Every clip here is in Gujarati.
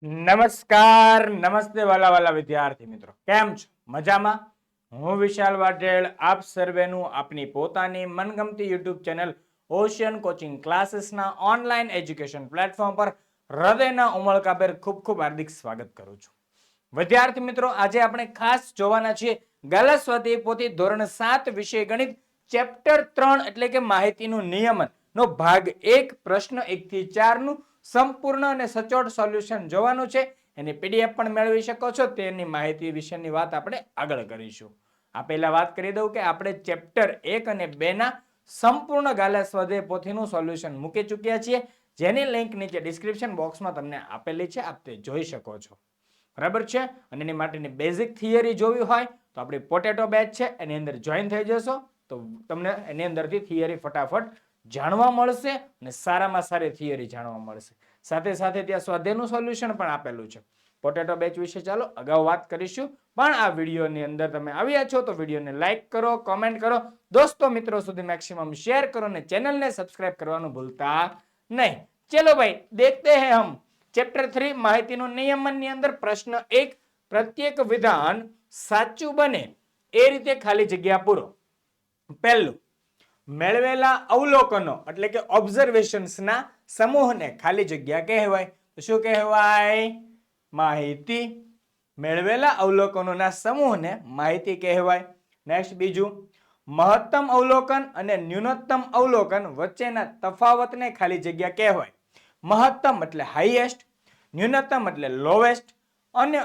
નમસ્કાર, નમસ્તે વાલા વાલા વિદ્યાર્થી મિત્રો, કેમ છો? મજામાં? હું વિશાલ વાઢેલ આપ સર્વેનું આપની પોતાની મનગમતી યુટ્યુબ ચેનલ ઓશિયન કોચિંગ ક્લાસીસના ઓનલાઈન એજ્યુકેશન પ્લેટફોર્મ પર હૃદયના ઉમળકાભેર ખૂબ ખૂબ હાર્દિક સ્વાગત કરું છું. વિદ્યાર્થી મિત્રો, આજે આપણે ખાસ જોવાના છીએ ગાલા સ્વાધ્યાય પોથી ધોરણ 7 વિષય ગણિત ચેપ્ટર 3 એટલે કે માહિતીનું નિયમન નો ભાગ 1 પ્રશ્ન 1 થી 4 નું સંપૂર્ણ અને સચોટ સોલ્યુશન જોવાનું છે. એની પીડીએફ પણ મેળવી શકો છો. તેની માહિતી વિશેની વાત આપણે આગળ કરીશું. આ પહેલા વાત કરી દઉં કે આપણે ચેપ્ટર 1 અને 2 ના સંપૂર્ણ ગાલા સ્વાધ્યાય પોથીનું સોલ્યુશન મૂકી ચૂક્યા છીએ, જેની લિંક નીચે ડિસ્ક્રિપ્શન બોક્સમાં તમને આપેલી છે, આપ તે જોઈ શકો છો. બરાબર છે. અને એની માટેની બેઝિક થિયરી જોવી હોય તો આપણી પોટેટો બેચ છે, એની અંદર જોઈન થઈ જશો તો તમને એની અંદરથી થિયરી ફટાફટ જાણવા મળશે અને સારામાં સારી થિયરી જાણવા મળશે. સાથે સાથે ત્યાં સ્વાધ્યાયનું સોલ્યુશન પણ આપેલું છે. પોટેટો બેચ વિશે ચાલો અગાઉ વાત કરીશું, પણ આ વિડીયોની અંદર તમે આવ્યા છો તો વિડીયોને લાઈક કરો, કોમેન્ટ કરો, દોસ્તો મિત્રો સુધી મેક્સિમમ શેર કરો અને ચેનલને સબસ્ક્રાઇબ કરવાનું ભૂલતા નહીં. ચલો ભાઈ, દેખતે હૈ હમ ચેપ્ટર 3 માહિતીનું નિયમનની અંદર પ્રશ્ન 1 પ્રત્યેક વિધાન સાચું બને એ રીતે ખાલી જગ્યા પૂરો. પહેલું, મેળવેલા અવલોકનો એટલે કે ઓબ્ઝર્વેશન્સ ના સમૂહને ખાલી જગ્યા કહેવાય. તો શું કહેવાય? માહિતી. મેળવેલા અવલોકનોના સમૂહને માહિતી કહેવાય. નેક્સ્ટ, બીજું, મહત્તમ અવલોકન અને ન્યૂનતમ અવલોકન વચ્ચેના તફાવતને ખાલી જગ્યા કહેવાય. મહત્તમ એટલે હાઈએસ્ટ, ન્યૂનતમ એટલે લોવેસ્ટ અને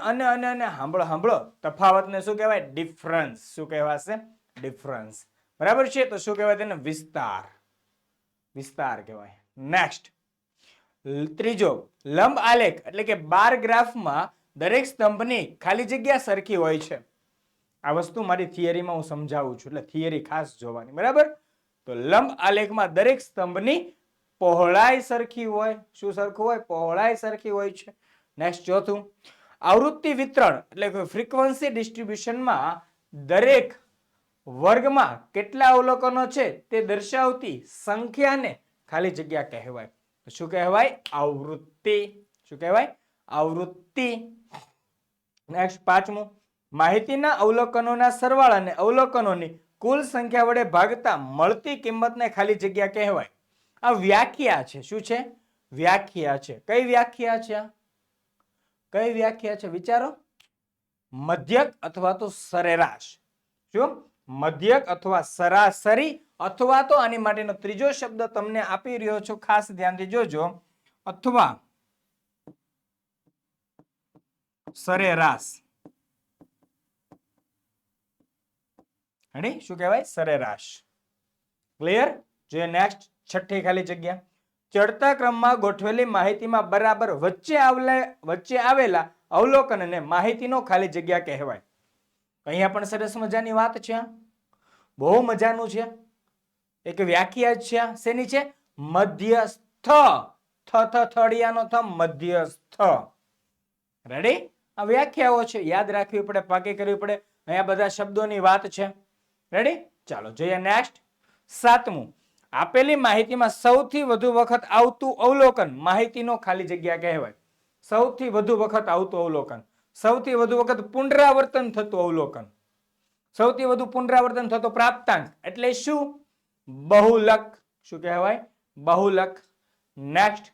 સાંભળો તફાવતને શું કહેવાય? ડિફરન્સ. શું કહેવાશે? ડિફરન્સ. બરાબર છે. તો શું કહેવાય તેને? વિસ્તાર. વિસ્તાર કહેવાય. નેક્સ્ટ, ત્રીજો, લંબ આલેખ એટલે કે બાર ગ્રાફમાં દરેક સ્તંભની ખાલી જગ્યા સરખી હોય છે. આ વસ્તુ મારી થિયરીમાં હું સમજાવું છું, એટલે થિયરી ખાસ જોવાની. બરાબર? તો લંબ આલેખમાં દરેક સ્તંભની પહોળાઈ સરખી હોય. શું સરખું હોય? પહોળાઈ સરખી હોય છે. નેક્સ્ટ, ચોથું, આવૃત્તિ વિતરણ એટલે કે ફ્રીક્વન્સી ડિસ્ટ્રીબ્યુશનમાં દરેક વર્ગમાં કેટલા અવલોકનો છે તે દર્શાવતી સંખ્યાને ખાલી જગ્યા કહેવાય. શું કહેવાય? આવૃત્તિ. શું કહેવાય? આવૃત્તિ. નેક્સ્ટ, પાંચમું, માહિતીના અવલોકનોના સરવાળાને અવલોકનોની કુલ સંખ્યા વડે ભાગતા મળતી કિંમતને ખાલી જગ્યા કહેવાય. આ વ્યાખ્યા છે. શું છે? વ્યાખ્યા છે. કઈ વ્યાખ્યા છે? કઈ વ્યાખ્યા છે? વિચારો. મધ્યક અથવા તો સરેરાશ. શું? મધ્યક અથવા સરાસરી, અથવા તો આની માટેનો ત્રીજો શબ્દ તમને આપી રહ્યો છું, ખાસ ધ્યાનથી જોજો, અથવા સરેરાશ. રેડી? શું કહેવાય? સરેરાશ. ક્લિયર? જોઈએ નેક્સ્ટ, છઠ્ઠી ખાલી જગ્યા. ચડતા ક્રમમાં ગોઠવેલી માહિતીમાં બરાબર વચ્ચે આવેલા અવલોકનને માહિતીનો ખાલી જગ્યા કહેવાય. અહીંયા પણ સરસ મજાની વાત છે. બહુ મજાનું છે. એક વ્યાખ્યા છે. શેની છે? મધ્યસ્થ. થળિયાનો થ, મધ્યસ્થ. રેડી? આ વ્યાખ્યાઓ છે, યાદ રાખવી પડે, પાકી કરવી પડે. અહીંયા બધા શબ્દોની વાત છે. રેડી? ચાલો જોઈએ નેક્સ્ટ. સાતમું, આપેલી માહિતીમાં સૌથી વધુ વખત આવતું અવલોકન માહિતીનો ખાલી જગ્યા કહેવાય. સૌથી વધુ વખત આવતું અવલોકન, સૌથી વધુ વખત પુનરાવર્તન થતું અવલોકન, સૌથી વધુ પુનરાવર્તન થતો પ્રાપ્તાંક એટલે શું? બહુલક. શું કહેવાય? બહુલક. નેક્સ્ટ,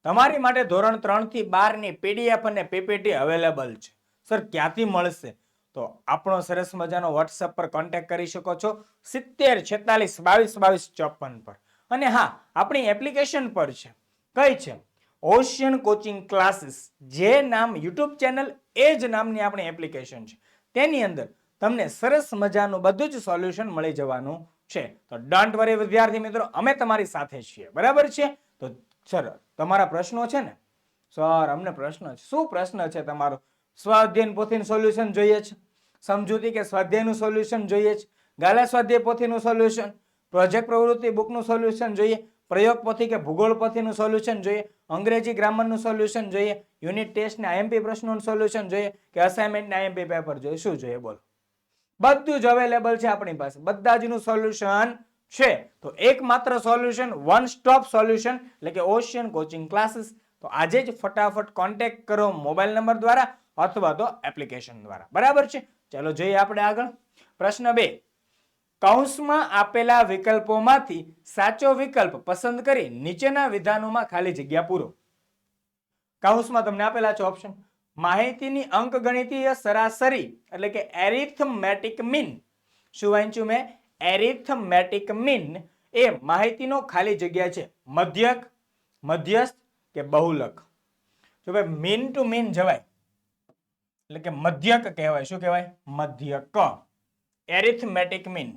તમારી માટે ધોરણ 3 થી 12 ની પીડીએફ અને પીપીટી અવેલેબલ છે. સર ક્યાંથી મળશે? તો આપણો સરસ મજાનો WhatsApp પર કોન્ટેક્ટ કરી શકો છો 70 46 22 22 54 પર. અને હા, આપણી એપ્લિકેશન પર છે. કઈ છે? Ocean coaching classes. જે નામ યુટ્યુબ ચેનલ એ જ નામની આપણી એપ્લિકેશન છે. તેની અંદર તમને સરસ મજાનું બધું જ સોલ્યુશન મળી જવાનું છે. તો ડોન્ટ વરી વિદ્યાર્થી મિત્રો, અમે તમારી સાથે છીએ. બરાબર છે? તો સર તમારા પ્રશ્નો છે ને? સર અમને પ્રશ્ન છે. શું પ્રશ્ન છે તમારો? સ્વાધ્યાય પોથીનું સોલ્યુશન જોઈએ છે, સમજૂતી કે સ્વાધ્યાયનું સોલ્યુશન જોઈએ છે, ગાલા સ્વાધ્યાય પોથીનું સોલ્યુશન, પ્રોજેક્ટ પ્રવૃત્તિ બુકનું સોલ્યુશન જોઈએ, પ્રયોગ પોથી કે ભૂગોળ પોથીનું સોલ્યુશન જોઈએ, અંગ્રેજી ગ્રામરનું સોલ્યુશન જોઈએ, યુનિટ ટેસ્ટ ને આઈએમપી પ્રશ્નોનું સોલ્યુશન જોઈએ કે અસાઇનમેન્ટ ને આઈએમપી પેપર જોઈએ? શું જોઈએ બોલો? બધું જ અવેલેબલ છે આપણી પાસે. બધા જનું સોલ્યુશન છે. તો એકમાત્ર સોલ્યુશન, વન સ્ટોપ સોલ્યુશન એટલે કે ઓશિયન કોચિંગ ક્લાસીસ. તો આજે જ ફટાફટ કોન્ટેક્ટ કરો મોબાઈલ નંબર દ્વારા અથવા તો એપ્લિકેશન દ્વારા. બરાબર છે. ચાલો જોઈએ આપણે આગળ. પ્રશ્ન 2. કૌંસમાં આપેલા વિકલ્પોમાંથી સાચો વિકલ્પ પસંદ કરી નીચેના વિધાનોમાં ખાલી જગ્યા પૂરો. કૌંસમાં તમને આપેલા છે ઓપ્શન. માહિતીની અંકગણિતીય સરાસરી એટલે કે એરિથમેટિક મીન. શું વાંચ્યું મેં? એરિથમેટિક મીન એ માહિતીનો ખાલી જગ્યા છે. મધ્યક, મધ્યસ્થ કે બહુલક. જો ભાઈ મીન ટુ મીન જવાય એટલે કે મધ્યક કહેવાય. શું કહેવાય? મધ્યક. Arithmetic mean.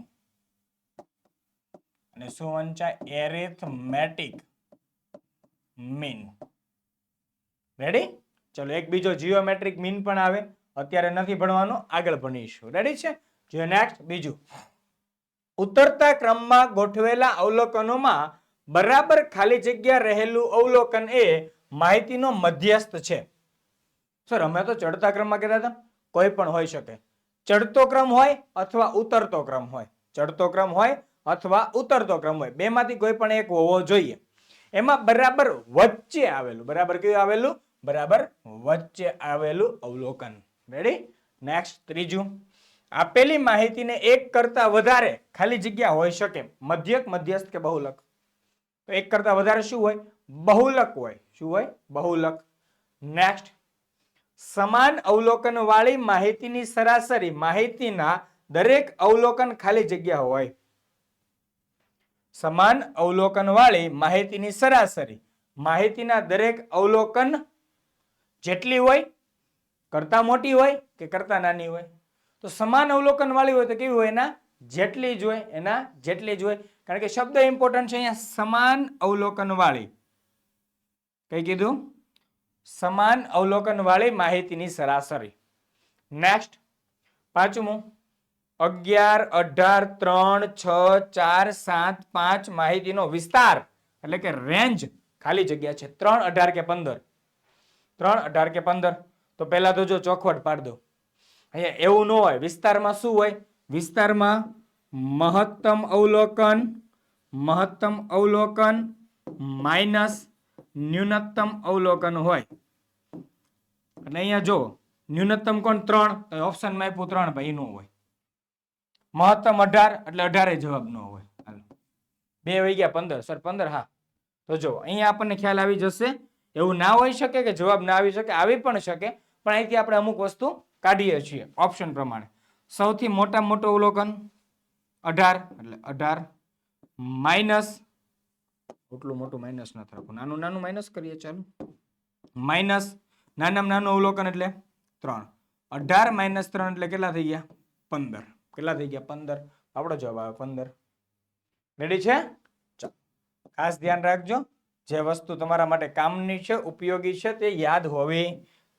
અને શું વંચાય? Arithmetic mean. રેડી? ચલો એક બીજો જીઓમેટ્રિક મીન પણ આવે. અત્યારે નથી ભણવાનો, આગળ ભણીશું. રેડી છે? જો નેક્સ્ટ બીજું. ઉતરતા ક્રમમાં ગોઠવેલા અવલોકનોમાં બરાબર ખાલી જગ્યા રહેલું અવલોકન એ માહિતીનો મધ્યસ્થ છે. સર અમે તો ચડતા ક્રમમાં કહેતા હતા. કોઈ પણ હોઈ શકે. ચડતો ક્રમ હોય અથવા ઉતરતો ક્રમ હોય. ચડતો ક્રમ હોય અથવા ઉતરતો ક્રમ હોય. બેમાંથી કોઈ પણ એક હોવો જોઈએ. એમાં બરાબર વચ્ચે આવેલું. બરાબર કયું આવેલું? બરાબર વચ્ચે આવેલું અવલોકન. રેડી? નેક્સ્ટ ત્રીજું. આપેલી માહિતીને એક કરતા વધારે ખાલી જગ્યા હોઈ શકે. મધ્યક, મધ્યસ્થ કે બહુલક? તો એક કરતા વધારે શું હોય? બહુલક હોય. શું હોય? બહુલક. નેક્સ્ટ. સમાન અવલોકન વાળી માહિતીની સરાસરી માહિતીના દરેક અવલોકન ખાલી જગ્યા હોય. સમાન અવલોકન વાળી માહિતીની સરાસરી માહિતીના દરેક અવલોકન જેટલી હોય, કરતા મોટી હોય કે કરતા નાની હોય? તો સમાન અવલોકન વાળી હોય તો કેવી હોય? એના જેટલી જ હોય. એના જેટલી જ હોય. કારણ કે શબ્દ ઇમ્પોર્ટન્ટ છે અહીંયા. સમાન અવલોકન વાળી. કઈ કીધું? સમાન અવલોકન વાળી માહિતીની સરાસરી. નેક્સ્ટ પાંચમું. 11, 18, 3, 6, 4, 7, 5 માહિતીનો વિસ્તાર એટલે કે રેન્જ ખાલી જગ્યા છે. 3, 18 કે 15? 3, 18 કે 15? તો પહેલા તો જો ચોખવટ પાડ દો. અહીંયા એવું ન હોય. વિસ્તારમાં શું હોય? વિસ્તારમાં મહત્તમ અવલોકન માઇનસ ન્યૂનતમ અવલોકન હોય. અને અહીંયા જો ન્યૂનતમ કોણ? 3. તો ઓપ્શનમાં આપ્યું 3. ભાઈ નો હોય. મહત્તમ 18 એટલે 18 જવાબ ન હોય. 2 વઈ ગયા 15. સર 15? હા. તો જો અહીંયા આપણને ખ્યાલ આવી જશે. એવું ના હોઈ શકે કે જવાબ ના આવી શકે. આવી પણ શકે. પણ અહીંથી આપણે અમુક વસ્તુ કાઢીએ છીએ ઓપ્શન પ્રમાણે. સૌથી મોટામાં મોટું અવલોકન 18 એટલે 18 માઇનસ, એટલું મોટું માઇનસ નથી રાખવું, નાનું નાનું માઇનસ કરીએ. ચાલો માઇનસ નાનામાં નાનું અવલોકન એટલે 3. 18 માઇનસ 3 એટલે કેટલા થઈ ગયા? 15. કેટલા થઈ ગયા? 15. આપણો જવાબ આવે 15. રેડી છે? ચાલો ખાસ ધ્યાન રાખજો. જે વસ્તુ તમારા માટે કામની છે, ઉપયોગી છે, તે યાદ હોવી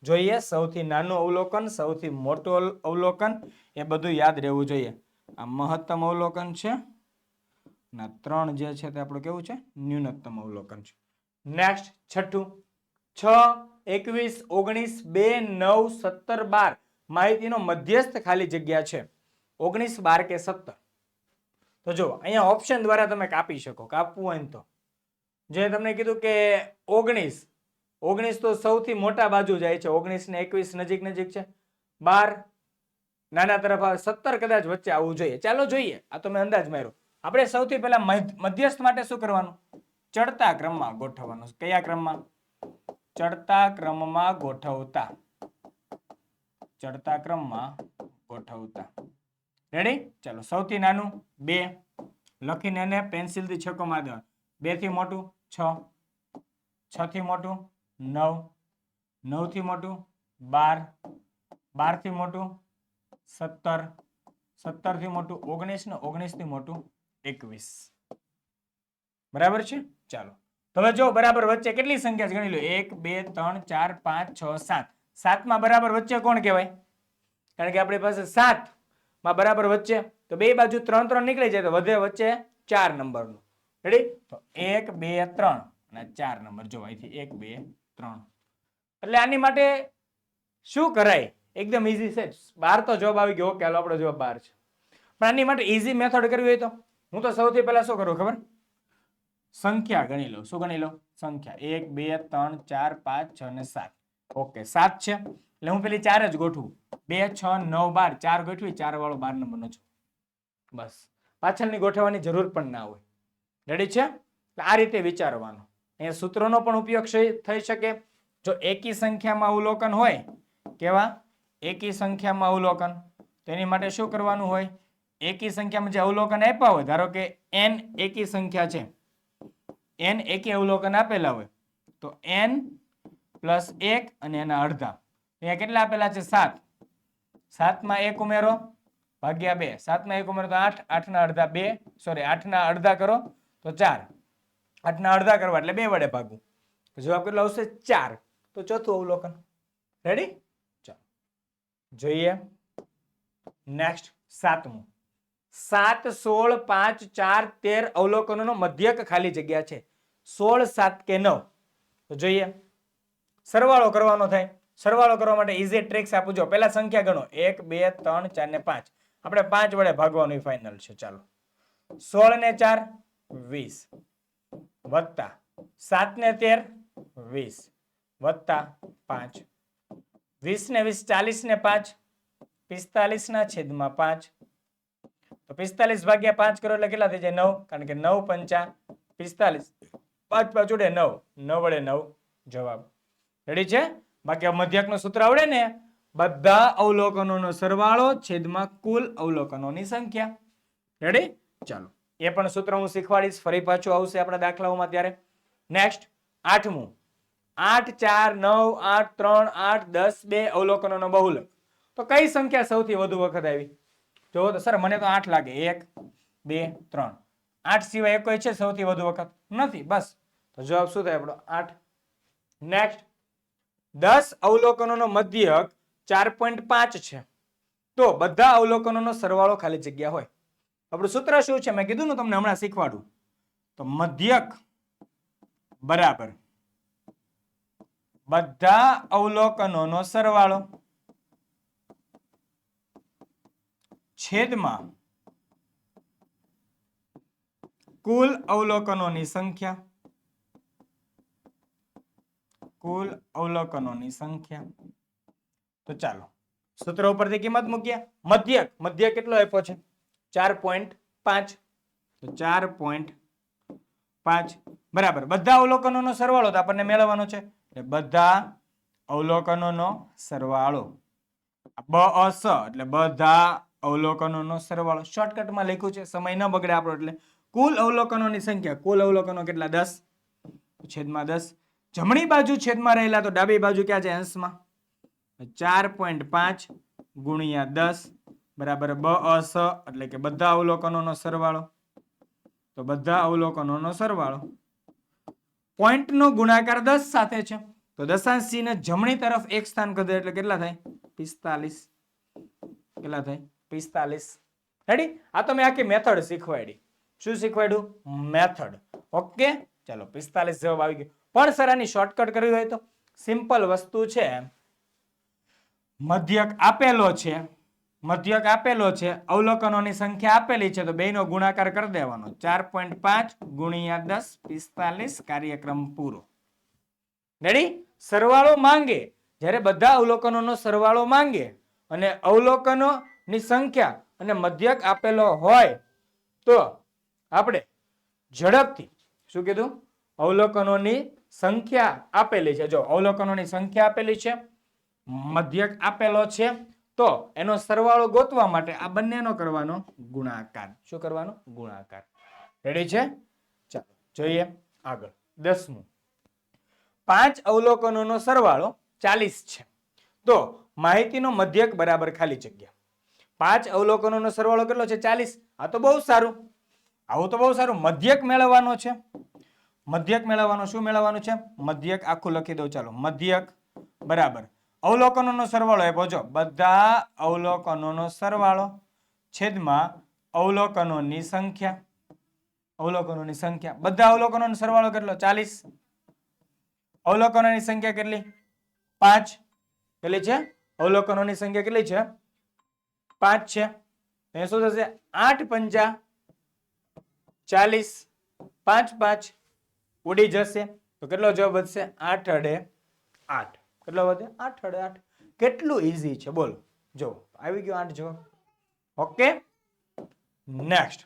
જોઈએ. સૌથી નાનું અવલોકન, સૌથી મોટું અવલોકન, એ બધું યાદ રહેવું જોઈએ. આ મહત્તમ અવલોકન છે. ના 3 જે છે તે આપણું કેવું છે? ન્યૂનતમ અવલોકન છે. નેક્સ્ટ છઠ્ઠું. 6, 21, 19, 2, 9, 17, 12 માહિતીનો મધ્યસ્થ ખાલી જગ્યા છે. 19, 12 કે 17? તો જો અહીંયા ઓપ્શન દ્વારા તમે કાપી શકો. કાપવું હોય તો જે તમને કીધું કે 19 તો સૌથી મોટા બાજુ જાય છે. 19 ને 21 નજીક નજીક છે. 12 નાના તરફ આવે. 17 કદાચ વચ્ચે આવવું જોઈએ. ચાલો જોઈએ. આ તો મેં અંદાજ માર્યો. આપણે સૌથી પહેલા મધ્યસ્થ માટે શું કરવાનું? ચડતા ક્રમમાં ગોઠવવાનું. કયા ક્રમમાં? ચડતા ક્રમમાં ગોઠવતા. ચડતા ક્રમમાં ગોઠવતા. રેડી? ચાલો સૌથી નાનું 2 લખીને એને પેન્સિલથી છક્કો મારી દેવાનો. 2 થી મોટું 6, 6 થી મોટું 9, 9 થી મોટું 12, 12 થી મોટું 17, 17 થી મોટું 19 ને 19 થી મોટું 21. બરાબર છે? ચાલો હવે જો બરાબર વચ્ચે કેટલી સંખ્યા છે ગણી લો. 1, 2, 3, 4, 5, 6, 7. 7 માં બરાબર વચ્ચે કોણ કહેવાય? કારણ કે આપણી પાસે 7 માં બરાબર વચ્ચે તો બે બાજુ 3 3 નીકળી જાય તો વધે વચ્ચે 4 નંબરનું. રેડી? તો 1, 2, 3 અને 4 નંબર. જો અહીંથી 1, 2, 3. એટલે આની માટે શું કરાય? એકદમ ઈઝી છે. 12 તો જવાબ આવી ગયો. ઓકે હાલો આપણો જવાબ 12 છે. પણ આની માટે ઈઝી મેથડ કરવી હોય તો હું તો સૌથી પહેલા શું કરું ખબર? સંખ્યા ગણી લો. શું ગણી લો? સંખ્યા 1 2 3 4 5 6 અને 7. ઓકે 7 છે એટલે હું પેલી 4 જ ગોઠવું. 2 6 9 12 4 ગોઠવી, 4 વાળો 12 નંબરનો છે. બસ પાછળની ગોઠવવાની જરૂર પણ ના હોય. રેડી છે? આ રીતે વિચારવાનું. અહીંયા સૂત્રોનો પણ ઉપયોગ થઈ શકે. જો એકી સંખ્યામાં અવલોકન હોય, કેવા? એકી સંખ્યામાં અવલોકન, તેની માટે શું કરવાનું હોય? એકી સંખ્યામાં જે અવલોકન આપ્યા હોય, ધારો કે n એકી સંખ્યા છે, n એકી અવલોકન આપેલા હોય, તો n પ્લસ 1 અને એના અડધા. અહીંયા કેટલા આપેલા છે? 7. 7 માં 1 ઉમેરો ભાગ્યા 2. 7 માં 1 ઉમેરો તો 8. 8 ના અડધા 2, સોરી 8 ના અડધા કરો તો 4. 8 ના અડધા કરવા એટલે 2 વડે ભાગવું. તો જવાબ કેટલો આવશે? 4. તો ચોથું અવલોકન. રેડી? ચાલો જોઈએ નેક્સ્ટ 7મું. 7 16 5 4 13 અવલોકનોનો મધ્યક ખાલી જગ્યા છે. 16 7 કે 9. તો જોઈએ સરવાળો કરવાનો થાય. સરવાળો કરવા માટે ઈઝી ટ્રિક્સ આપું. જો પહેલા સંખ્યા ગણો 1 2 3 4 ને 5. આપણે 5 વડે ભાગવાનું ફાઇનલ છે. ચાલો 16 ને 4 20 વત્તા 7 ને 13 20 વત્તા 5 20 ને 20 40 ને 5 45 ના છેદમાં 5. તો 45 ભાગ્યા 5 કરો એટલે કેટલા થઈ જાય? 9. કારણ કે 9 પંચા 45. 5 5 ઉડે 9. 9 વડે 9 જવાબ. રેડી છે? બાકી મધ્યકનું સૂત્ર આવડે ને? બધા અવલોકનોનો સરવાળો છેદમાં કુલ અવલોકનોની સંખ્યા. રેડી? ચાલો એ પણ સૂત્ર હું શીખવાડીશ. ફરી પાછું આવશે આપણા દાખલાઓમાં ત્યારે. નેક્સ્ટ 8મું. 8 4 9 8 3 8 10 2 અવલોકનોનો બહુલક. તો કઈ સંખ્યા સૌથી વધુ વખત આવી? જો તો સર મને તો 8 લાગે. 1 2 3. 8 સિવાય કોઈ છે સૌથી વધુ વખત? નથી. બસ તો જવાબ શું થાય આપણો? 8. નેક્સ્ટ 10 અવલોકનોનો મધ્યક 4.5 છે. તો બધા અવલોકનોનો સરવાળો ખાલી જગ્યા હોય. આપણું સૂત્ર શું છે? મેં કીધું ને તમને હમણાં શીખવાડું. તો મધ્યક બરાબર બધા અવલોકનોનો સરવાળો છેદમાં કુલ અવલોકનોની સંખ્યા. કુલ અવલોકનોની સંખ્યા. તો ચાલો સૂત્ર ઉપરથી કિંમત મૂકીએ. મધ્યક મધ્યક કેટલો આપ્યો છે? 4.5. તો 4.5 બરાબર બધા અવલોકનોનો સરવાળો તો આપણને મેળવવાનો છે. એટલે બધા અવલોકનોનો સરવાળો બસ એટલે બધા અવલોકનોનો સરવાળો. શોર્ટકટમાં લખ્યું છે, સમય ન બગડે આપણો. એટલે કુલ અવલોકનોની સંખ્યા. કુલ અવલોકનો કેટલા? 10 છેદમાં 10. જમણી બાજુ છેદમાં રહેલા તો ડાબી બાજુ ક્યાં છે? અંશમાં. 4.5 ગુણ્યા 10 બરાબર બસ એટલે કે બધા અવલોકનોનો સરવાળો. તો બધા અવલોકનોનો સરવાળો. પોઈન્ટનો ગુણાકાર 10 સાથે છે. તો દશાંશ ચિહ્ન જમણી તરફ એક સ્થાન કરે એટલે કેટલા થાય? 45. કેટલા થાય? 45. રેડી? આ તો મેં આખી મેથડ શીખવાડી. શું શીખવાડ્યું? મેથડ. ઓકે ચાલો 45 જવાબ આવી ગયો. પણ સર આની શોર્ટકટ કરવી હોય તો સિમ્પલ વસ્તુ છે. મધ્યક આપેલો છે. મધ્યક આપેલો છે. અવલોકનોની સંખ્યા આપેલી છે. તો બેનો ગુણાકાર કરી દેવાનો. 4.5 ગુણ્યા 10 45. કાર્યક્રમ પૂરો. રેડી? સરવાળો માંગે. જ્યારે બધા અવલોકનોનો સરવાળો માંગે અને અવલોકનોની સંખ્યા અને મધ્યક આપેલો હોય તો આપણે ઝડપથી શું કીધું? અવલોકનોની સંખ્યા આપેલી છે. જો અવલોકનોની સંખ્યા આપેલી છે, મધ્યક આપેલો છે, તો એનો સરવાળો ગોતવા માટે આ બંનેનો કરવાનો ગુણાકાર. શું કરવાનો? ગુણાકાર. રેડી છે? ચાલો જોઈએ આગળ. 10મું. 5 અવલોકનોનો સરવાળો 40 છે. તો માહિતીનો મધ્યક બરાબર ખાલી જગ્યા. 5 અવલોકનોનો સરવાળો કેટલો છે? 40. આ તો બહુ સારું. આવું તો બહુ સારું. મધ્યક મેળવવાનો છે. મધ્યક મેળવવાનો. શું મેળવવાનું છે? મધ્યક આખું લખી દઉં. ચાલો મધ્યક બરાબર અવલોકનોનો સરવાળો આપ્યો. જો બધા અવલોકનોનો સરવાળો છેદમાં અવલોકનોની સંખ્યા. અવલોકનોની સંખ્યા. બધા અવલોકનોનો સરવાળો કેટલો? 40. અવલોકનોની સંખ્યા કેટલી? 5. કેટલી છે? અવલોકનોની સંખ્યા કેટલી છે? 5 છે. એ શું થશે? 8 પંચા 40. 5 5 ઉડી જશે તો કેટલો જવાબ વધશે? 8 અડે 8. કેટલો વધે? 8 અડે 8. કેટલું ઈઝી છે બોલો. જો આવી ગયો 8 જવાબ. Okay, next.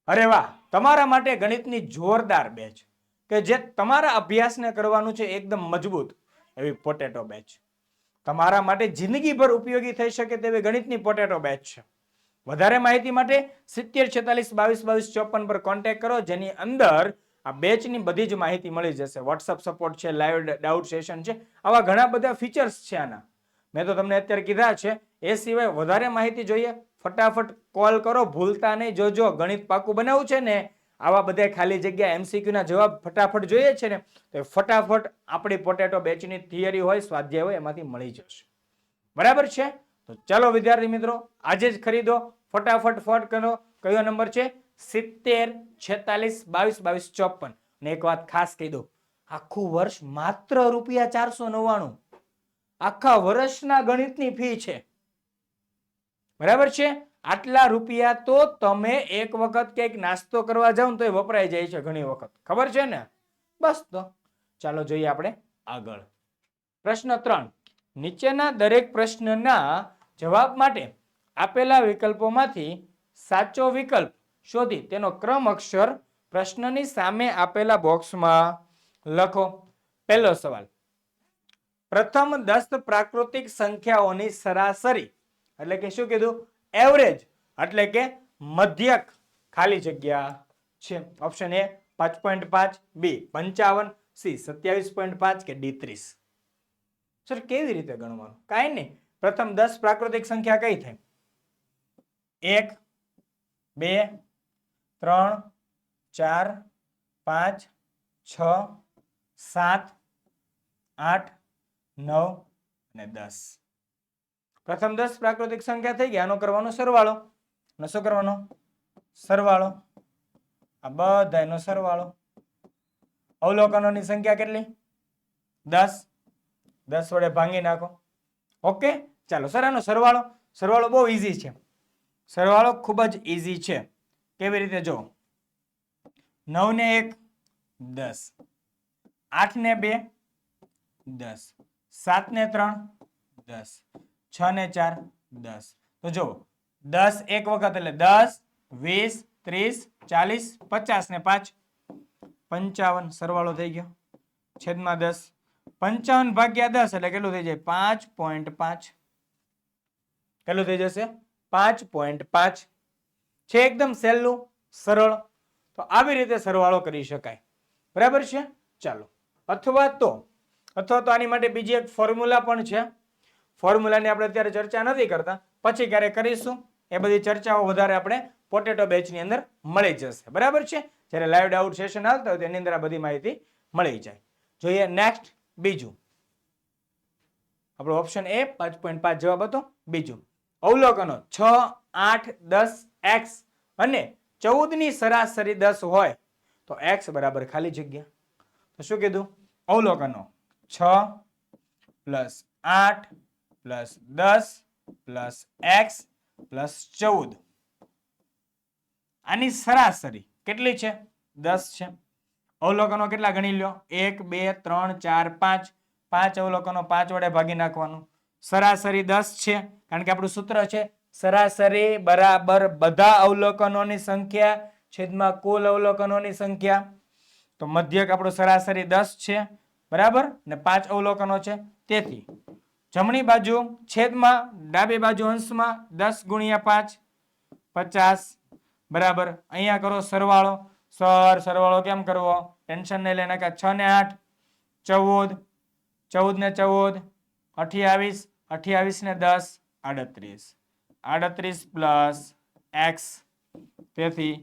અરે વાહ, તમારા માટે ગણિતની જોરદાર બેચ કે જે તમારા અભ્યાસને કરવાનું છે એકદમ મજબૂત એવી પોટેટો બેચ. તમારા માટે જિંદગીભર ઉપયોગી થઈ શકે તેવી ગણિતની પોટેટો બેચ છે. વધારે માહિતી માટે 7046222254 પર કોન્ટેક્ટ કરો, જેની અંદર આ બેચની બધી જ માહિતી મળી જશે. વોટ્સઅપ સપોર્ટ છે, લાઈવ ડાઉટ સેશન છે, આવા ઘણા બધા ફીચર્સ છે આના. મેં તો તમને અત્યારે કીધા છે. એ સિવાય વધારે માહિતી જોઈએ ફટાફટ કોલ કરો, ભૂલતા નહીં. જોજો ગણિત પાકું બનાવવું છે ને, આવા બધા ખાલી જગ્યા MCQ ના જવાબ ફટાફટ જોઈએ છે ને, તો ફટાફટ આપણી પોટેટો બેચની થિયરી હોય, સ્વાધ્યાય હોય, એમાંથી મળી જશે. બરાબર છે? તો ચાલો વિદ્યાર્થી મિત્રો, આજે જ ખરીદો, ફટાફટ કરો. કયો નંબર છે? 7046222254. ને એક વાત ખાસ કહી દો, આખું વર્ષ માત્ર ₹499. આખા વર્ષના ગણિતની ફી છે. બરાબર છે? આટલા રૂપિયા તો તમે એક વખત કંઈક નાસ્તો કરવા જાવ તો એ વપરાઈ જાય છે ઘણી વખત. ખબર છે ને? બસ તો ચાલો જોઈએ આપણે આગળ. પ્રશ્ન 3. નીચેના દરેક પ્રશ્નના જવાબ માટે આપેલા વિકલ્પોમાંથી સાચો વિકલ્પ શોધી તેનો ક્રમ અક્ષર પ્રશ્નની સામે આપેલા બોક્સમાં લખો. પહેલો સવાલ. પ્રથમ 10 પ્રાકૃતિક સંખ્યાઓની સરાસરી એટલે કે શું કીધું? એવરેજ એટલે કે મધ્યક ખાલી જગ્યા છે. ઓપ્શન એ 5.5, બી 55, સી 27.5 કે ડી 30. સર કેવી રીતે ગણવાનું? કાંઈ નહીં, પ્રથમ 10 પ્રાકૃતિક સંખ્યા કઈ થાય? 1, 2, 3, 4, 5, 6, 7, 8, 9 અને 10. પ્રથમ 10 પ્રાકૃતિક સંખ્યા થઈ ગયા. આનો કરવાનો સરવાળો. શું કરવાનો? સરવાળો. આ બધાનો સરવાળો. અવલોકનોની સંખ્યા કેટલી? 10. 10 વડે ભાંગી નાખો. ઓકે, ચાલો સર આનો સરવાળો. સરવાળો બહુ ઈઝી છે. સરવાળો ખૂબ જ ઈઝી છે. કેવી રીતે? જો 9 ને 1 10, 8 ને 2 10, 7 ને 3 10, 6 ને 4 10. તો જો 10 એક વખત એટલે 10, 20, 30, 40, 50 ને 5 55. સરવાળો થઈ ગયો છેદમાં 10. 55 ભાગ્યા 10 એટલે કેટલું થઈ જાય? 5.5. કેટલું થઈ જશે? 5.5. છે એકદમ સહેલું, સરળ. તો આવી રીતે સરવાળો કરી શકાય. બરાબર છે? ચાલો. અથવા તો આની માટે બીજી એક ફોર્મ્યુલા પણ છે. ફોર્મ્યુલાની આપણે અત્યારે ચર્ચા નથી કરતા, પછી ક્યારેક કરીશું. એ બધી ચર્ચાઓ વધારે આપણે પોટેટો બેચની અંદર મળી જશે. બરાબર છે? જ્યારે લાઈવ ડાઉટ સેશન આવતા હોય તેની અંદર આ બધી માહિતી મળી જાય. જોઈએ નેક્સ્ટ. બીજું આપણો ઓપ્શન એ 5.5 જવાબ હતો. બીજું અવલોકનો 6, 8, 10 x અને 14 ની સરાસરી 10 હોય તો x બરાબર ખાલી જગ્યા. તો શું કીધું? અવલોકનો 6 + 8 + 10 + x + 14. આની સરાસરી કેટલી છે? 10 છે. અવલોકનો કેટલા ગણી લ્યો? 1, 2, 3, 4, 5. 5 અવલોકનો 5 વડે ભાગી નાખવાનું. સરાસરી 10 છે, કારણ કે આપણું સૂત્ર છે સરાસરી બરાબર બધા અવલોકનોની સંખ્યા છેદમાં કુલ અવલોકનોની સંખ્યા. તો મધ્યક આપણું સરાસરી 10 છે. બરાબર ને 5 અવલોકનો છે. તેથી જમણી બાજુ છેદમાં, ડાબી બાજુ અંશમાં 10 × 5 50. બરાબર. અહીંયા કરો સરવાળો. સરવાળો કેમ કરવો? ટેન્શન નહીં લેના કે 6 ને 8 14, 14 ને 14 28, 28 ને 10 38, 38 પ્લસ x. તેથી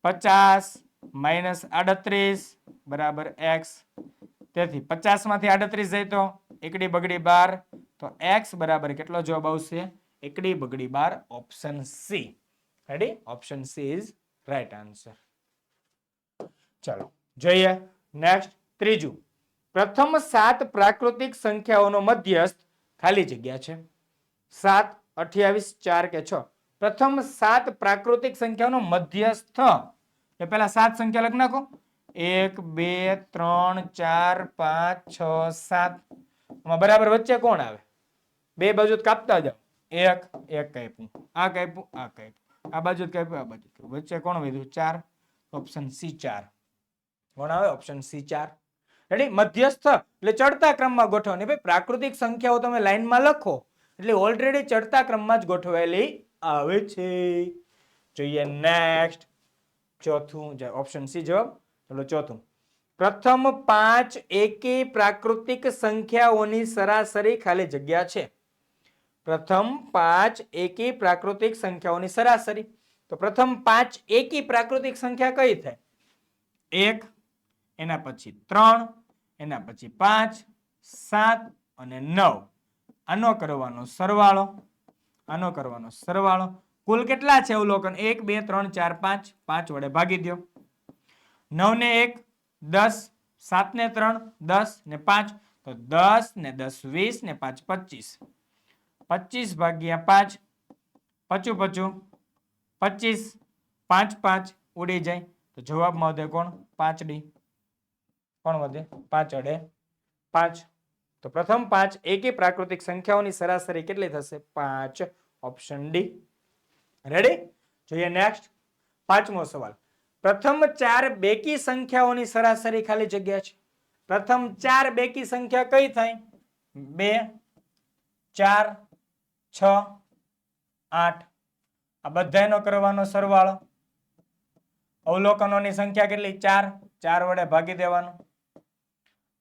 50 માઇનસ 38 બરાબર x. તેથી 50 માંથી 38 જાય તો એકડી બગડી 12. તો x બરાબર કેટલો જવાબ આવશે? એકડી બગડી 12. Option C. Ready? Option she is right answer. ચાલો જોઈએ નેક્સ્ટ. ત્રીજું. પ્રથમ 7 પ્રાકૃતિક સંખ્યાઓનો મધ્યસ્થ ખાલી જગ્યા છે. 7, 28, 4 કે 6. પ્રથમ 7 પ્રાકૃતિક સંખ્યાઓનો મધ્યસ્થ. એ પહેલા 7 સંખ્યા લખી નાખો. 1 2 3 4 5 6 7 આમાં બરાબર વચ્ચે કોણ આવે બે બાજુ કાપતા જાઓ એક કાપ્યું આ કાપ્યું આ કાપ્યું આ બાજુ કાપ્યું આ બાજુ કાપ્યું વચ્ચે કોણ વધ્યું 4 ઓપ્શન સી 4 કોણ આવે ઓપ્શન સી 4 રેડી મધ્યસ્થ એટલે ચડતા ક્રમમાં ગોઠવણી ભાઈ પ્રાકૃતિક સંખ્યાઓ તમે લાઈનમાં લખો એટલે ઓલરેડી ચડતા ક્રમમાં જ ગોઠવાયેલી આવે છે જોઈએ નેક્સ્ટ ચોથું ઓપ્શન સી જવાબ ચલો ચોથું પ્રથમ 5 એકી પ્રાકૃતિક સંખ્યાઓની સરાસરી ખાલી જગ્યા છે પ્રથમ 5 એકી પ્રાકૃતિક સંખ્યાઓની સરાસરી તો પ્રથમ 5 એકી પ્રાકૃતિક સંખ્યા કઈ થાય 1 એના પછી 3 એના પછી 5 7 અને 9 આનો કરવાનો સરવાળો કુલ કેટલા છે અવલોકન 1 2 3 4 5 5 વડે ભાગી દો 9 ને 1 10 7 ને 3 10 ને 5 તો 10 ને 10 20 ને 5 25 25 ભાગ્યા 5 પચું 25 5 5 ઉડી જાય તો જવાબમાં વધે કોણ 5d કોણ વધે 5 અડે 5 તો પ્રથમ 5 એકી પ્રાકૃતિક સંખ્યાઓની સરાસરી કેટલી થશે 5 ઓપ્શન ડી રેડી જોઈએ નેક્સ્ટ પાંચમો સવાલ પ્રથમ 4 બેકી સંખ્યાઓની સરાસરી ખાલી જગ્યા છે પ્રથમ 4 બેકી સંખ્યા કઈ થાય 2 4 6 8 આ બધાનો કરવાનો સરવાળો અવલોકનોની સંખ્યા કેટલી 4 4 વડે ભાગી દેવાનું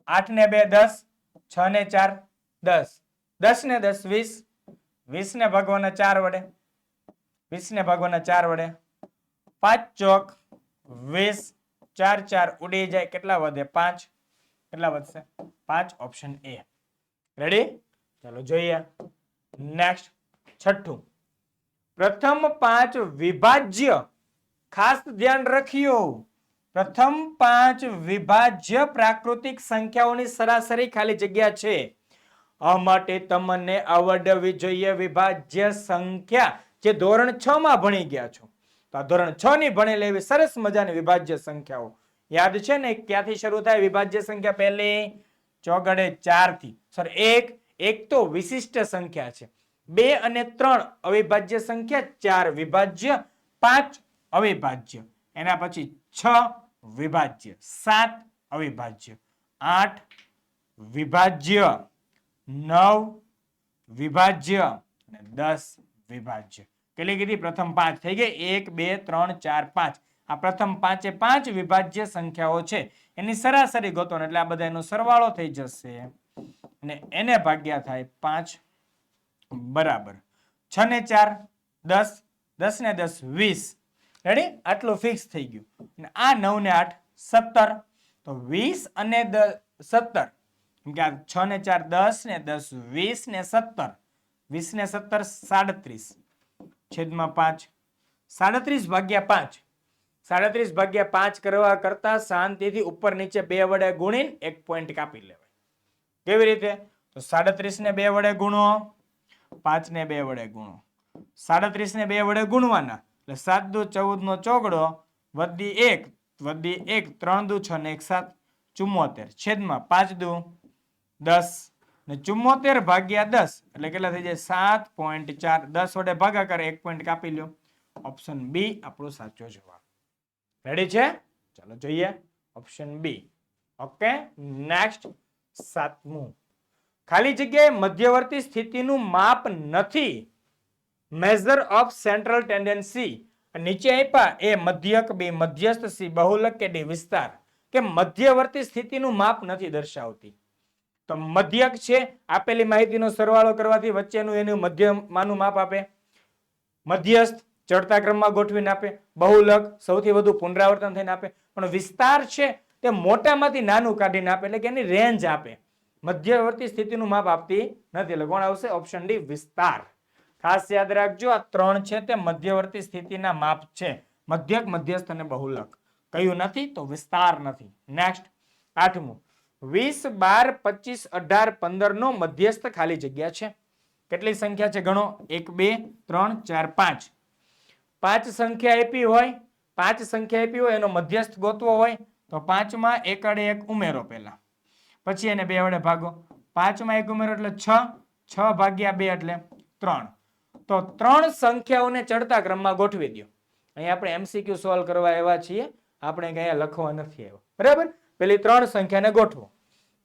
8 ને 2 10 6 ને 4 10 10 ને 10 20 20 ને ભાગવાના 4 વડે 20 ને ભાગવાના 4 વડે 5 ચોક 20 4 4 ઉડી જાય કેટલા વધે 5 કેટલા વધશે 5 ઓપ્શન એ રેડી ચાલો જોઈએ નેક્સ્ટ છઠ્ઠું પ્રથમ 5 વિભાજ્ય ખાસ ધ્યાન રખિયો પ્રથમ 5 વિભાજ્ય પ્રાકૃતિક સંખ્યાઓની સરાસરી ખાલી જગ્યા છે આ માટે તમને આવડવી જોઈએ વિભાજ્ય સંખ્યા જે ધોરણ 6 માં ભણી ગયા છો તો આ ધોરણ 6 ની ભણેલી એવી સરસ મજાની વિભાજ્ય સંખ્યાઓ યાદ છે ને ક્યાંથી શરૂ થાય વિભાજ્ય સંખ્યા પહેલી ચોગડે 4 થી સર એક તો વિશિષ્ટ સંખ્યા છે 2 અને 3 અવિભાજ્ય સંખ્યા 4 વિભાજ્ય 5 અવિભાજ્ય એના પછી 6 વિભાજ્ય 7 અવિભાજ્ય 8 વિભાજ્ય 9 વિભાજ્ય અને 10 વિભાજ્ય કેટલી કીધી પ્રથમ 5 થઈ ગઈ 1 2 3 4 5 આ પ્રથમ 5 વિભાજ્ય સંખ્યાઓ છે એની સરાસરી ગોતો એટલે આ બધાનો સરવાળો થઈ જશે અને એને ભાગ્યા થાય 5 બરાબર 6 ને 4 10 10 ને 10 20 રેડી આટલું ફિક્સ થઈ ગયું અને આ 9 ને 8 17 તો 20 અને 17 કેમ કે આ 6 ને 4 10 ને 10 20 ને 17 20 ને 17 37 છેદમાં 5 37 ભાગ્યા 5 37 ભાગ્યા 5 કરવા કરતા શાંતિથી ઉપર નીચે 2 વડે ગુણીને એક પોઈન્ટ કાપી લેવાય કેવી રીતે તો 37 ને 2 વડે ગુણો 5 ને 2 વડે ગુણો 37 ને 2 વડે ગુણવાના એટલે 7 દુ 14 નો ચોગડો વધી 1 3 દુ 6 ને 1 7 74 છેદમાં 5 દુ 10 ને 74 ભાગ્યા 10 એટલે કેટલા થઈ જાય 7.4 10 વડે ભાગાકાર એક પોઈન્ટ કાપી લ્યો ઓપ્શન બી આપણો સાચો જવાબ રેડી છે ચાલો જોઈએ ઓપ્શન બી ઓકે નેક્સ્ટ સાતમું ખાલી જગ્યાએ મધ્યવર્તી સ્થિતિનું માપ નથી મેઝર ઓફ સેન્ટ્રલ ટેન્ડન્સી નીચે આપ્યા એ મધ્યક બી મધ્યસ્થ સી બહુલક કે ડી વિસ્તાર કે મધ્યવર્તી સ્થિતિનું માપ નથી દર્શાવતી તો મધ્યક છે આપેલી માહિતીનો સરવાળો કરવાથી વચ્ચેનું એનું મધ્યમાનું માપ આપે મધ્યસ્થ ચડતા ક્રમમાં ગોઠવીને આપે બહુલક સૌથી વધુ પુનરાવર્તન થઈને આપે પણ વિસ્તાર છે તે મોટામાંથી નાનું કાઢીને આપે એટલે કે એની રેન્જ આપે મધ્યવર્તી સ્થિતિનું માપ આપતી નથી એટલે કોણ આવશે ઓપ્શન ડી વિસ્તાર ખાસ યાદ રાખજો આ 3 છે તે મધ્યવર્તી સ્થિતિના માપ છે મધ્યક મધ્યસ્થ અને બહુલક કયું નથી તો વિસ્તાર નથી નેક્સ્ટ આઠમું 20 12 25 18 15 નો મધ્યસ્થ ખાલી જગ્યા છે કેટલી સંખ્યા છે ગણો 1 2 3 4 5 5 સંખ્યા આપી હોય એનો મધ્યસ્થ ગોતવો હોય તો 5 માં એક વડે એક ઉમેરો પહેલા, પછી એને 2 વડે ભાગો, 5 માં એક ઉમેરો એટલે 6, 6 ભાગ્યા 2 એટલે 3. તો 3 સંખ્યાઓને ચડતા ક્રમમાં ગોઠવી દો. અહીંયા આપણે MCQ સોલ્વ કરવા આવ્યા છીએ, આપણે અહીંયા લખવા નથી આવ્યા, બરાબર. પેલી 3 સંખ્યાને ગોઠવો.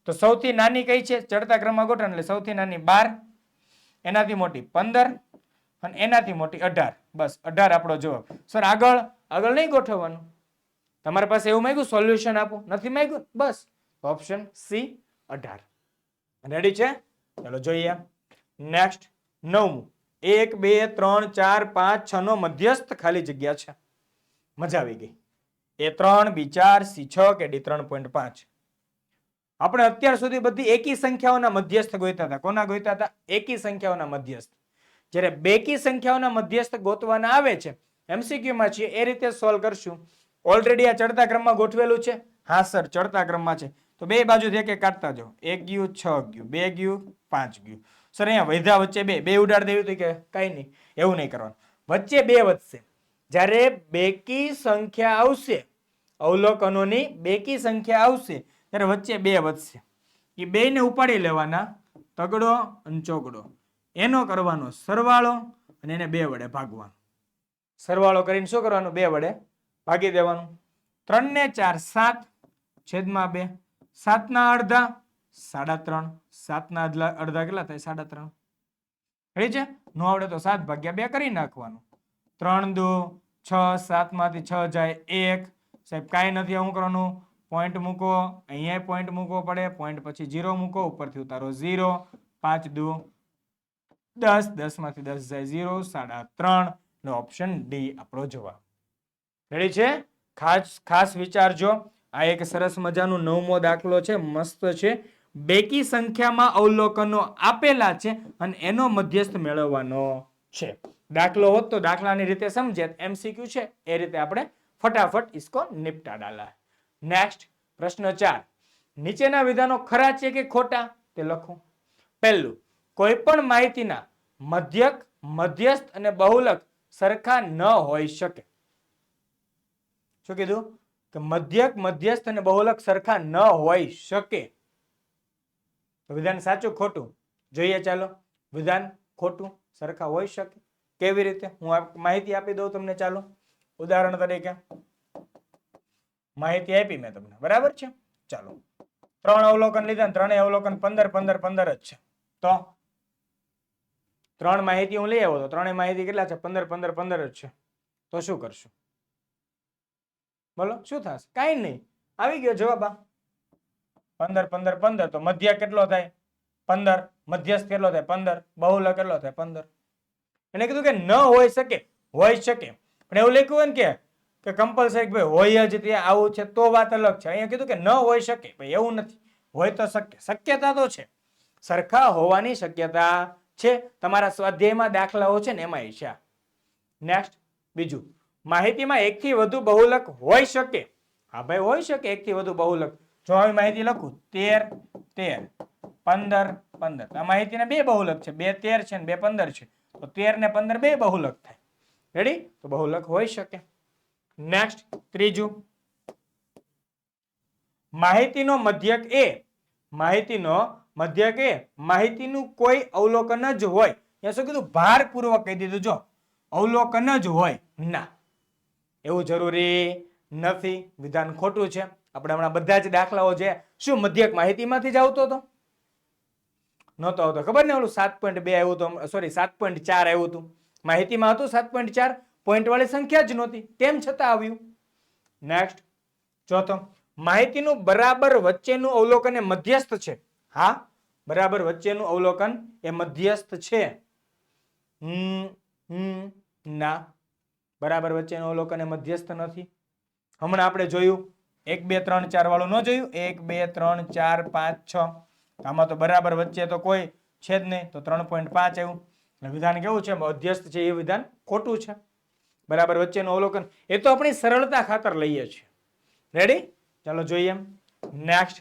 તો સૌથી નાની કઈ છે ચડતા ક્રમમાં ગોઠવો, એટલે સૌથી નાની 12, એનાથી મોટી 15 અને એનાથી મોટી 18. બસ 18 આપણો જવાબ. સર આગળ નહીં ગોઠવવાનું, તમારી પાસે એવું માંગ્યું સોલ્યુશન આપો, નથી માંગ્યું, બસ ઓપ્શન સી 18. રેડી છે? ચલો જોઈએ. નેક્સ્ટ 9મું, 1 2 3 4 5 6 નો મધ્યસ્થ ખાલી જગ્યા છે. મજા આવી ગઈ. A3 B4 C6 કે D3.5. આપણે અત્યાર સુધી બધી એકી સંખ્યાઓના મધ્યસ્થ ગોત્યા હતા. કોના ગોત્યા હતા? એકી સંખ્યાઓના મધ્યસ્થ. જ્યારે બેકી સંખ્યાઓના મધ્યસ્થ ગોતવાના આવે છે, MCQ માં છે, એ રીતે સોલ્વ કરશું. ઓલરેડી આ ચડતા ક્રમમાં ગોઠવેલું છે. હા સર, ચડતા ક્રમમાં છે. તો બે બાજુથી એક એક કાઢતા જાઓ. 1 ગયું, 6 ગયું, 2 ગયું, 5 ગયું. સર અહીંયા વધ્યા વચ્ચે બે ઉડાડ દેવી તો કે કઈ નહીં, એવું નહીં કરવાનું. વચ્ચે 2 વધશે. જ્યારે બેકી સંખ્યા આવશે, અવલોકનોની બેકી સંખ્યા આવશે, ત્યારે વચ્ચે 2 વધશે. એ બેને ઉપાડી લેવાના, તગડો અને ચોગડો, એનો કરવાનો સરવાળો અને એને 2 વડે ભાગવાનો. સરવાળો કરીને શું કરવાનું? 2 વડે ભાગી દેવાનું. 3 ને 4 7 છેદમાં 2, 7 ના અડધા 3.5, 7 ના અડધા કેટલા થાય? 3.5. રેડી છે? નો આવડે તો 7 ભાગ્યા 2 કરી નાખવાનું. 3 2 6, 7 માંથી 6 જાય 1. સાહેબ કાંઈ નથી, શું કરવાનું? પોઈન્ટ મૂકો, અહીંયા પોઈન્ટ મૂકવો પડે, પોઈન્ટ પછી 0 મૂકો, ઉપરથી ઉતારો 0. 5 2 10, 10 માંથી 10 જાય 0, 3.5 નો ઓપ્શન ડી આપણો જવાબ. રેડી છે? ખાસ વિચારજો. આ એક સરસ મજાનું 9મો દાખલો છે, મસ્ત છે. બેકી સંખ્યામાં અવલોકનો આપેલા છે અને એનો મધ્યસ્થ મેળવવાનો છે. દાખલો હોત તો દાખલાની રીતે સમજે, MCQ છે એ રીતે આપણે ફટાફટ इसको निपटा डाला. નેક્સ્ટ પ્રશ્ન 4. નીચેના વિધાનો ખરા છે કે ખોટા તે લખો. પહેલું, કોઈ પણ માહિતીના મધ્યક, મધ્યસ્થ અને બહુલક સરખા ન હોઈ શકે. શું કીધું? કે મધ્યક, મધ્યસ્થ અને બહુલક સરખા ન હોઈ શકે. તો વિધાન સાચું ખોટું જોઈએ. ચાલો, વિધાન ખોટું, સરખા હોઈ શકે. કેવી રીતે? હું માહિતી આપી દઉં તમને. ચાલો, ઉદાહરણ તરીકે માહિતી આપી મેં તમને, બરાબર છે? ચાલો, 3 અવલોકન લીધા, 3 અવલોકન 15 15 15 જ છે. તો 3 માહિતી હું લઈ આવ્યો તો 3 માહિતી કેટલા છે? 15 15 15 જ છે. તો શું કરશું? બોલો શું થશે? કાંઈ નહીં, આવી ગયો જવાબ. 15 15 15. તો મધ્ય કેટલો થાય? 15. મધ્યસ્થ કેટલો થાય? 15. બહુલક કેટલો થાય? 15. એને કીધું કે ન હોઈ શકે. હોઈ શકે, પણ એવું લખ્યું હોય ને કે કમ્પલસરી ભાઈ હોય જ ત્યાં આવું છે તો વાત અલગ છે. અહીંયા કીધું કે ન હોઈ શકે. ભાઈ એવું નથી, હોય તો શક્ય, શક્યતા તો છે, સરખા હોવાની શક્યતા છે. તમારા સ્વાધ્યાયમાં દાખલાઓ છે ને એમાં છે. નેક્સ્ટ બીજું, માહિતીમાં 1 થી વધુ બહુલક હોઈ શકે. હા ભાઈ, હોઈ શકે 1 થી વધુ બહુલક. જો આવી માહિતી લખું 13 13, 15 15. આ માહિતીના 2 બહુલક છે, 2 13 છે ને 2 15 છે. તો 13 ને 15 2 બહુલક થાય. રેડી? તો બહુલક હોઈ શકે. નેક્સ્ટ ત્રીજું, માહિતીનો મધ્યક એ, માહિતીનો મધ્યક એ માહિતીનું કોઈ અવલોકન જ હોય. ત્યાં શું કીધું? ભારપૂર્વક કહી દીધું. જો અવલોકન જ હોય ના, એવું જરૂરી નથી. વિધાન ખોટું છે. આપણે હમણાં બધા જ દાખલાઓ છે શું મધ્યક માહિતીમાંથી જ આવતો હતો? નહોતો આવતો. ખબર ને ઓલું 7.2 આવ્યું હતું, સોરી 7.4 આવ્યું હતું. માહિતીમાં હતું 7.4, પોઈન્ટ વાળી સંખ્યા જ નહોતી, તેમ છતાં આવ્યું. નેક્સ્ટ ચોથો, માહિતીનું બરાબર વચ્ચેનું અવલોકન એ મધ્યસ્થ છે. હા, બરાબર વચ્ચેનું અવલોકન એ મધ્યસ્થ છે. ના, બરાબર વચ્ચેનું અવલોકન એ મધ્યસ્થ નથી. હમણાં આપણે જોયું 1 2 3 4 વાળું ન જોયું? 1 2 3 4 5 6. આમાં તો બરાબર વચ્ચે તો કોઈ છે જ નહીં, તો 3.5 આવ્યું. વિધાન કેવું છે? મધ્યસ્થ છે. એ વિધાન ખોટું છે. બરાબર વચ્ચેનું અવલોકન એ તો આપણી સરળતા ખાતર લઈએ છીએ. રેડી? ચાલો જોઈએ. નેક્સ્ટ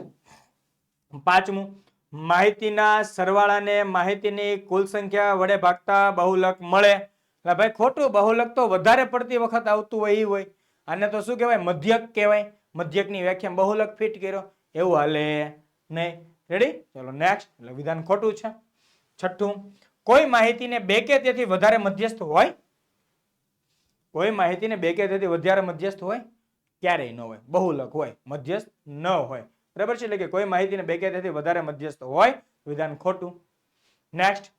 5મું, માહિતીના સરવાળાને માહિતીની કુલ સંખ્યા વડે ભાગતા બહુલક મળે. એટલે ભાઈ ખોટું. બહુલક તો વધારે પડતી વખત આવતું હોય એ હોય. આને તો શું કહેવાય? મધ્યક કહેવાય. મધ્યકની વ્યાખ્યા બહુલક ફિટ કર્યો, એવું હાલે નહીં. રેડી? ચલો નેક્સ્ટ. એટલે વિધાન ખોટું છે. છઠ્ઠું, કોઈ માહિતીને બે કે તેથી વધારે મધ્યસ્થ હોય? કોઈ માહિતીને બે કે તેથી વધારે મધ્યસ્થ હોય? ક્યારેય ન હોય. બહુલક હોય, મધ્યસ્થ ન હોય. બરાબર છે? એટલે કે કોઈ માહિતીને બે કે તેથી વધારે મધ્યસ્થ હોય, વિધાન ખોટું. નેક્સ્ટ.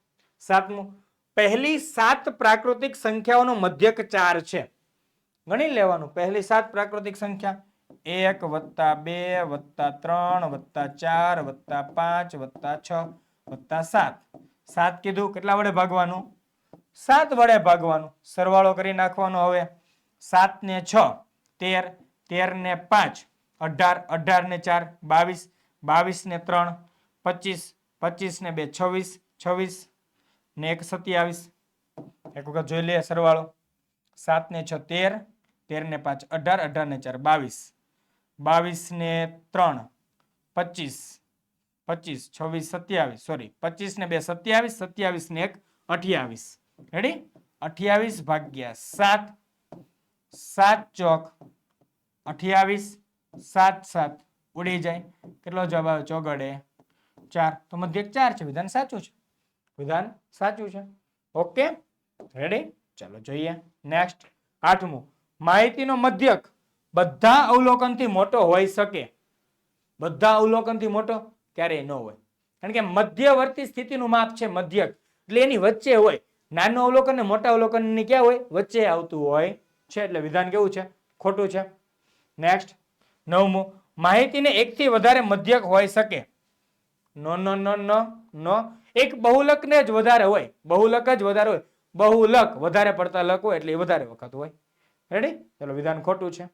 સાતમું, પહેલી 7 પ્રાકૃતિક સંખ્યાઓનો મધ્યક 4 છે. ગણી લેવાનું. પહેલી 7 પ્રાકૃતિક સંખ્યા 1 + 2 + 3 + 4 + 5 + 6 + 7. 7 કીધું, કેટલા વડે ભાગવાનું? 7 વડે ભાગવાનું. સરવાળો કરી નાખવાનો. હવે 7 ને 6 13, 13 ને 5 18, 18 ને 4 22, 22 ને 3 25, 25 ને 2 26, 26 ને 1 27. એક વખત જોઈ લઈએ સરવાળો. 7 ને 6 13, 13 ને 5 18, 18 ને 4 22, 22 ને 3 25, 25 26 27, સોરી 25 ને 2 27, 27 ને 1 28. રેડી? 28 ભાગ્યા 7, 7 ચોક 28, 7 7 ઉડી જાય. કેટલો જવાબ આવે? ચોગડે 4. તો મધ્યક 4 છે. વિધાન સાચું છે. વિધાન સાચું છે. Okay, ready? ચાલો જોઈએ નેક્સ્ટ. આઠમું, માહિતીનો મધ્યક બધા અવલોકનથી મોટો હોઈ શકે? બધા અવલોકનથી મોટો ક્યારેય ન હોય. કારણ કે મધ્યવર્તી સ્થિતિનું માપ છે મધ્યક, એટલે એની વચ્ચે હોય. નાનું અવલોકન ને મોટા અવલોકન ની ક્યાં હોય? વચ્ચે આવતું હોય છે. એટલે વિધાન કેવું છે? ખોટું છે. નેક્સ્ટ. નવમું, માહિતીને એકથી વધારે મધ્યક હોઈ શકે? નો નો નો નો નો. એક બહુલક ને જ વધારે હોય. બહુલક જ વધારે હોય. બહુલક વધારે પડતા લક હોય એટલે એ વધારે વખત હોય. રેડી? ચલો વિધાન ખોટું છે.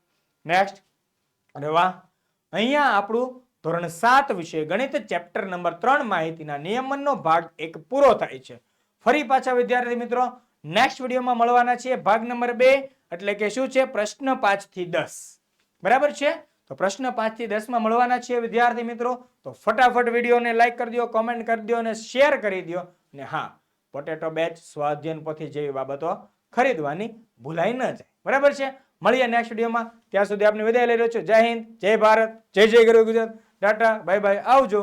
નેક્સ્ટ. અરે વાહ, અહીંયા આપણું ધોરણ 7 વિષય ગણિત ચેપ્ટર નંબર 3 માહિતીના નિયમનનો ભાગ 1 પૂરો થાય છે. ફરી પાછા વિદ્યાર્થી મિત્રો નેક્સ્ટ વિડીયોમાં મળવાના છીએ. ભાગ નંબર 2 એટલે કે શું છે? પ્રશ્ન 5 થી 10. બરાબર છે? તો પ્રશ્ન 5 થી 10 માં મળવાના છીએ વિદ્યાર્થી મિત્રો. તો ફટાફટ વિડીયોને લાઈક કરી દો, કોમેન્ટ કરી દો અને શેર કરી દો. અને હા, પોટેટો બેચ, સ્વાધ્યાયન પોથી જેવી બાબતો ખરીદવાની ભૂલાઈ ન જાય. બરાબર છે? મળીએ નેક્સ્ટ વિડીયોમાં. ત્યાં સુધી આપને વિદાય લઈ રહ્યો છું. જય હિન્દ, જય ભારત, જય જય ગરવી ગુજરાત. ટાટા, બાય બાય, આવજો.